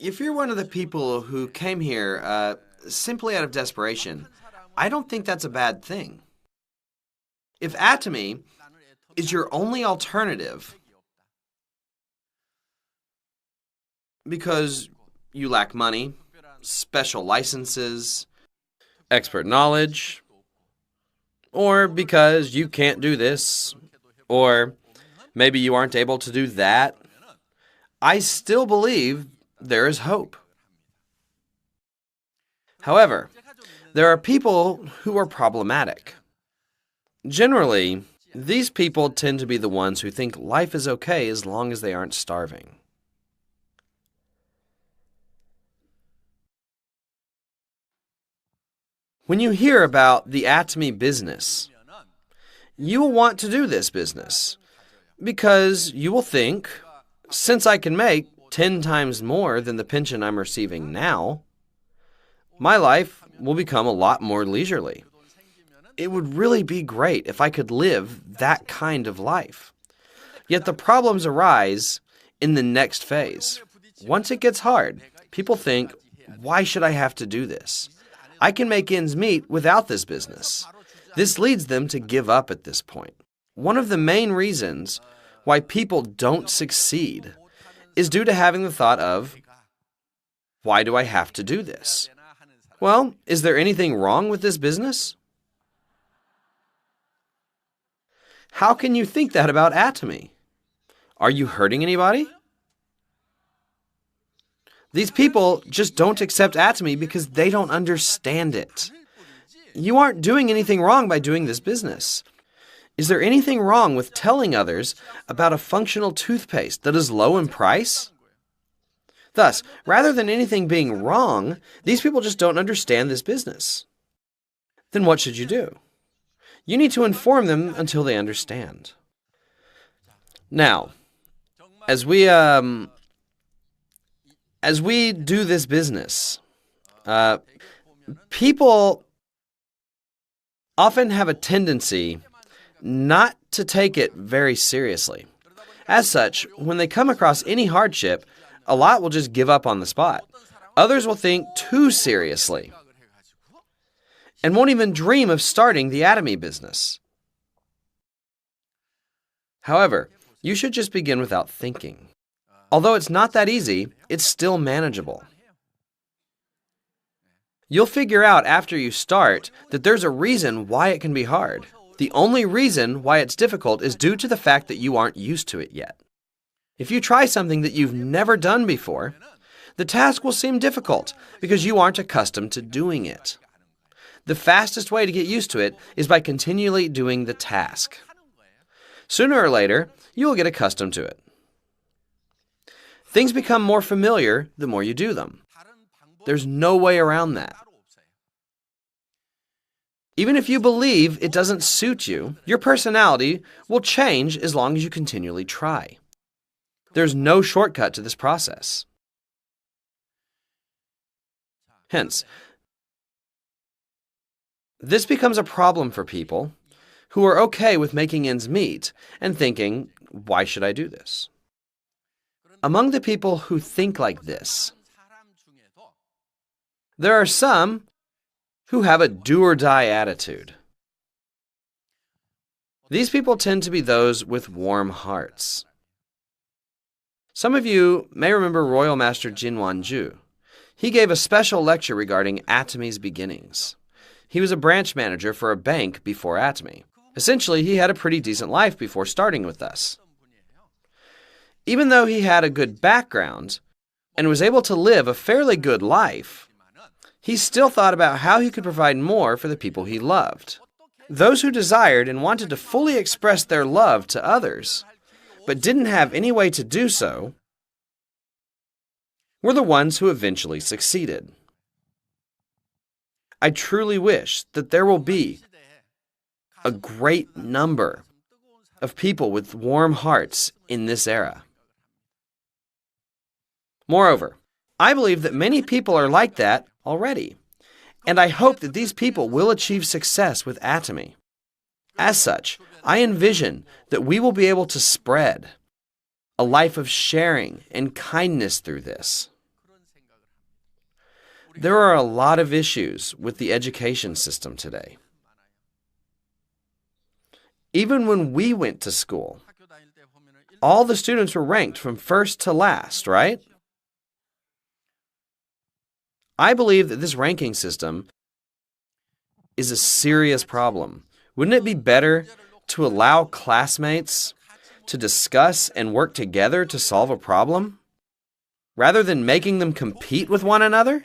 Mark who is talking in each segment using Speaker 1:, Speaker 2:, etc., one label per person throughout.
Speaker 1: If you're one of the people who came here simply out of desperation, I don't think that's a bad thing. If ATOMY is your only alternative because you lack money, special licenses, expert knowledge, or because you can't do this, or maybe you aren't able to do that, I still believe there is hope. However, there are people who are problematic. Generally, these people tend to be the ones who think life is okay as long as they aren't starving. When you hear about the ATOMY business, you will want to do this business because you will think, since I can make 10 times more than the pension I'm receiving now, my life will become a lot more leisurely. It would really be great if I could live that kind of life. Yet the problems arise in the next phase. Once it gets hard, people think, why should I have to do this? I can make ends meet without this business. This leads them to give up at this point. One of the main reasons why people don't succeed is due to having the thought of, why do I have to do this? Well, is there anything wrong with this business? How can you think that about ATOMY? Are you hurting anybody? These people just don't accept ATOMY because they don't understand it. You aren't doing anything wrong by doing this business. Is there anything wrong with telling others about a functional toothpaste that is low in price? Thus, rather than anything being wrong, these people just don't understand this business. Then what should you do? You need to inform them until they understand. Now, as we do this business, people often have a tendency not to take it very seriously. As such, when they come across any hardship, a lot will just give up on the spot. Others will think too seriously and won't even dream of starting the ATOMY business. However, you should just begin without thinking. Although it's not that easy, it's still manageable. You'll figure out after you start that there's a reason why it can be hard. The only reason why it's difficult is due to the fact that you aren't used to it yet. If you try something that you've never done before, the task will seem difficult because you aren't accustomed to doing it. The fastest way to get used to it is by continually doing the task. Sooner or later, you will get accustomed to it. Things become more familiar the more you do them. There's no way around that. Even if you believe it doesn't suit you, your personality will change as long as you continually try. There's no shortcut to this process. Hence, this becomes a problem for people who are okay with making ends meet and thinking, why should I do this? Among the people who think like this, there are some who have a do-or-die attitude. These people tend to be those with warm hearts. Some of you may remember Royal Master Jinwanju. He gave a special lecture regarding ATOMY's beginnings. He was a branch manager for a bank before ATOMY. Essentially, he had a pretty decent life before starting with us. Even though he had a good background and was able to live a fairly good life, he still thought about how he could provide more for the people he loved. Those who desired and wanted to fully express their love to others, but didn't have any way to do so, were the ones who eventually succeeded. I truly wish that there will be a great number of people with warm hearts in this era. Moreover, I believe that many people are like that already, and I hope that these people will achieve success with ATOMY. As such, I envision that we will be able to spread a life of sharing and kindness through this. There are a lot of issues with the education system today. Even when we went to school, all the students were ranked from first to last, right? I believe that this ranking system is a serious problem. Wouldn't it be better to allow classmates to discuss and work together to solve a problem, rather than making them compete with one another?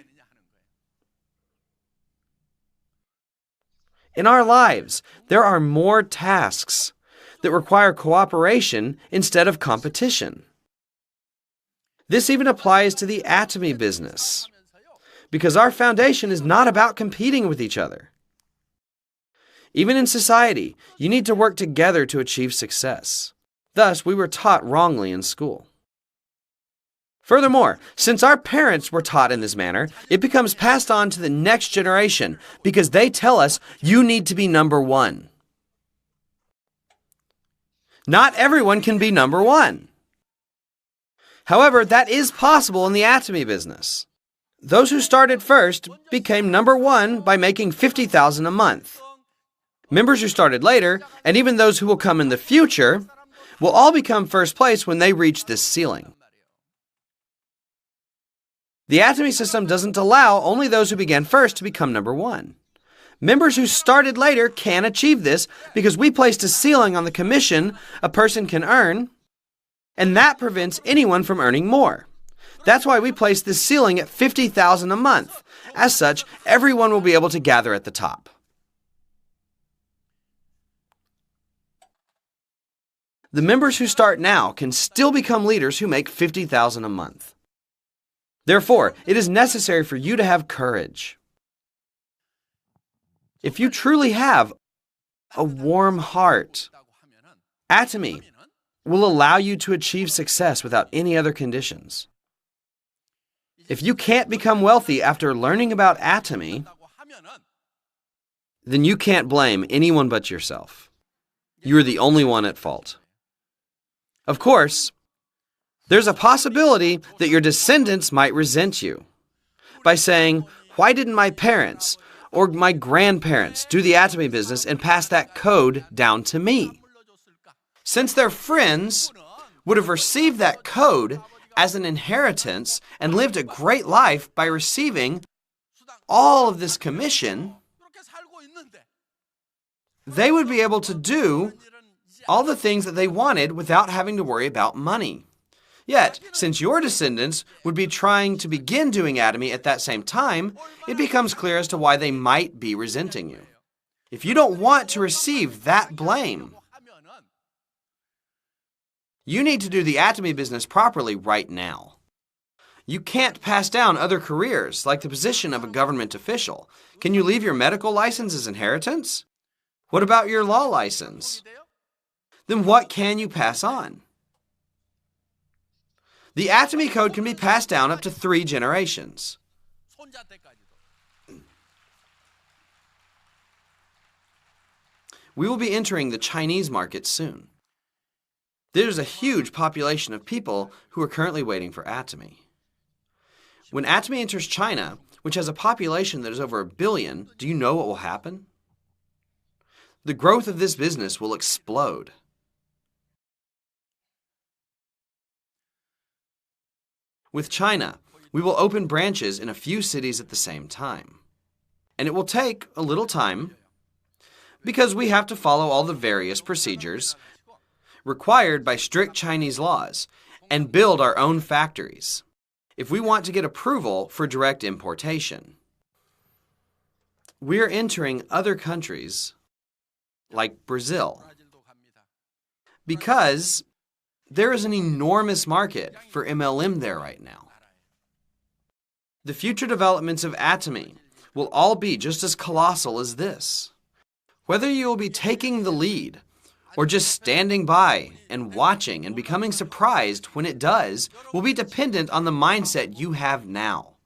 Speaker 1: In our lives, there are more tasks that require cooperation instead of competition. This even applies to the ATOMY business, because our foundation is not about competing with each other. Even in society, you need to work together to achieve success. Thus, we were taught wrongly in school. Furthermore, since our parents were taught in this manner, it becomes passed on to the next generation because they tell us, you need to be number one. Not everyone can be number one. However, that is possible in the ATOMY business. Those who started first became number one by making $50,000 a month. Members who started later, and even those who will come in the future, will all become first place when they reach this ceiling. The ATOMY system doesn't allow only those who began first to become number one. Members who started later can achieve this because we placed a ceiling on the commission a person can earn, and that prevents anyone from earning more. That's why we placed this ceiling at $50,000 a month. As such, everyone will be able to gather at the top. The members who start now can still become leaders who make $50,000 a month. Therefore, it is necessary for you to have courage. If you truly have a warm heart, ATOMY will allow you to achieve success without any other conditions. If you can't become wealthy after learning about ATOMY, then you can't blame anyone but yourself. You are the only one at fault. Of course, there's a possibility that your descendants might resent you by saying, why didn't my parents or my grandparents do the ATOMY business and pass that code down to me? Since their friends would have received that code as an inheritance and lived a great life by receiving all of this commission, they would be able to do all the things that they wanted without having to worry about money. Yet, since your descendants would be trying to begin doing ATOMY at that same time, it becomes clear as to why they might be resenting you. If you don't want to receive that blame, you need to do the ATOMY business properly right now. You can't pass down other careers, like the position of a government official. Can you leave your medical license as inheritance? What about your law license? Then what can you pass on? The ATOMY code can be passed down up to 3 generations. We will be entering the Chinese market soon. There's a huge population of people who are currently waiting for ATOMY. When ATOMY enters China, which has a population that is over 1 billion, do you know what will happen? The growth of this business will explode. With China, we will open branches in a few cities at the same time. And it will take a little time because we have to follow all the various procedures required by strict Chinese laws and build our own factories if we want to get approval for direct importation. We are entering other countries like Brazil because there is an enormous market for MLM there right now. The future developments of ATOMY will all be just as colossal as this. Whether you will be taking the lead or just standing by and watching and becoming surprised when it does will be dependent on the mindset you have now.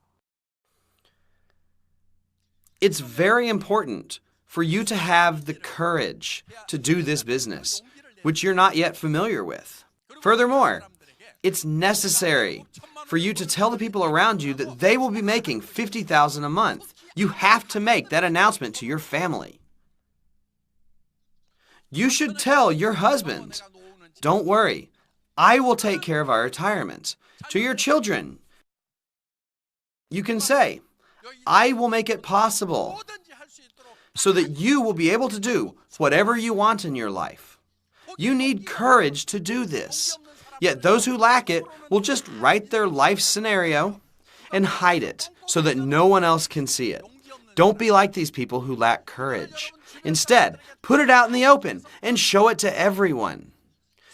Speaker 1: It's very important for you to have the courage to do this business, which you're not yet familiar with. Furthermore, It's necessary for you to tell the people around you that they will be making $50,000 a month. You have to make that announcement to your family. You should tell your husband, "Don't worry, I will take care of our retirement." To your children, you can say, "I will make it possible so that you will be able to do whatever you want in your life." You need courage to do this. Yet those who lack it will just write their life scenario and hide it so that no one else can see it. Don't be like these people who lack courage. Instead, put it out in the open and show it to everyone.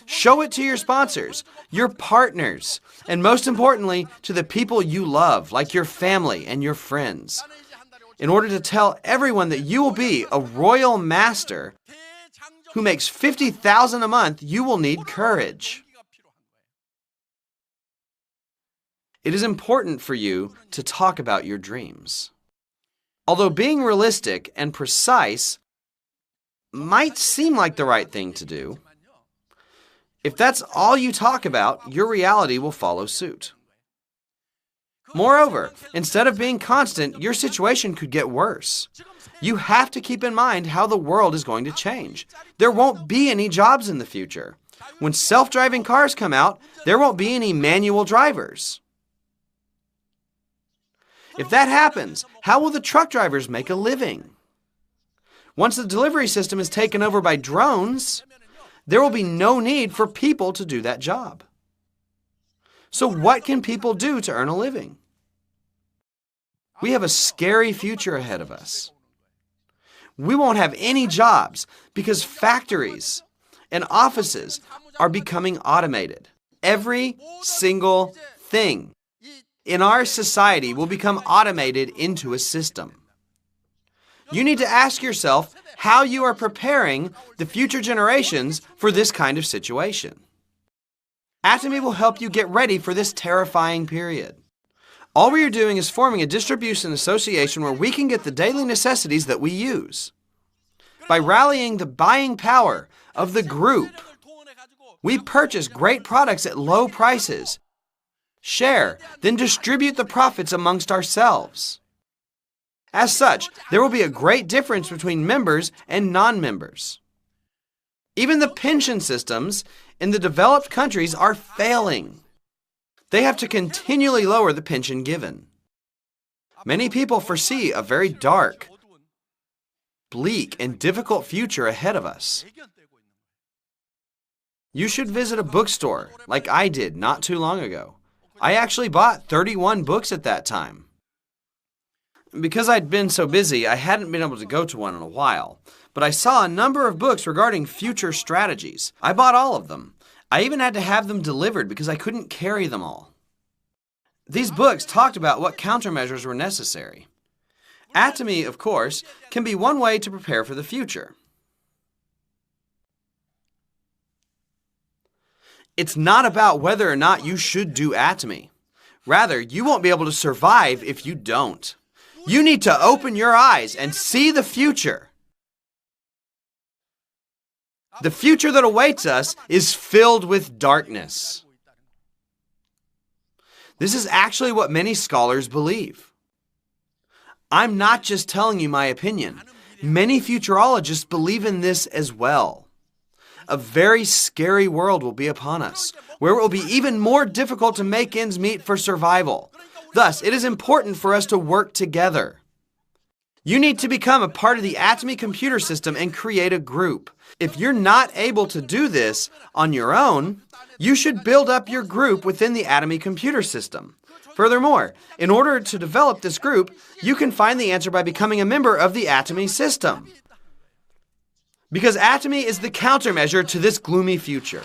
Speaker 1: Show it to your sponsors, your partners, and most importantly, to the people you love, like your family and your friends. In order to tell everyone that you will be a royal master who makes $50,000 a month, you will need courage. It is important for you to talk about your dreams. Although being realistic and precise might seem like the right thing to do, if that's all you talk about, your reality will follow suit. Moreover, instead of being constant, your situation could get worse. You have to keep in mind how the world is going to change. There won't be any jobs in the future. When self-driving cars come out, there won't be any manual drivers. If that happens, how will the truck drivers make a living? Once the delivery system is taken over by drones, there will be no need for people to do that job. So what can people do to earn a living? We have a scary future ahead of us. We won't have any jobs because factories and offices are becoming automated. Every single thing in our society will become automated into a system. You need to ask yourself how you are preparing the future generations for this kind of situation. ATOMY will help you get ready for this terrifying period. All we are doing is forming a distribution association where we can get the daily necessities that we use. By rallying the buying power of the group, we purchase great products at low prices, share, then distribute the profits amongst ourselves. As such, there will be a great difference between members and non-members. Even the pension systems in the developed countries are failing. They have to continually lower the pension given. Many people foresee a very dark, bleak, and difficult future ahead of us. You should visit a bookstore like I did not too long ago. I actually bought 31 books at that time. Because I'd been so busy, I hadn't been able to go to one in a while. But I saw a number of books regarding future strategies. I bought all of them. I even had to have them delivered because I couldn't carry them all. These books talked about what countermeasures were necessary. ATOMY, of course, can be one way to prepare for the future. It's not about whether or not you should do ATOMY. Rather, you won't be able to survive if you don't. You need to open your eyes and see the future. The future that awaits us is filled with darkness. This is actually what many scholars believe. I'm not just telling you my opinion. Many futurologists believe in this as well. A very scary world will be upon us, where it will be even more difficult to make ends meet for survival. Thus, it is important for us to work together. You need to become a part of the ATOMY computer system and create a group. If you're not able to do this on your own, you should build up your group within the ATOMY computer system. Furthermore, in order to develop this group, you can find the answer by becoming a member of the ATOMY system. Because ATOMY is the countermeasure to this gloomy future.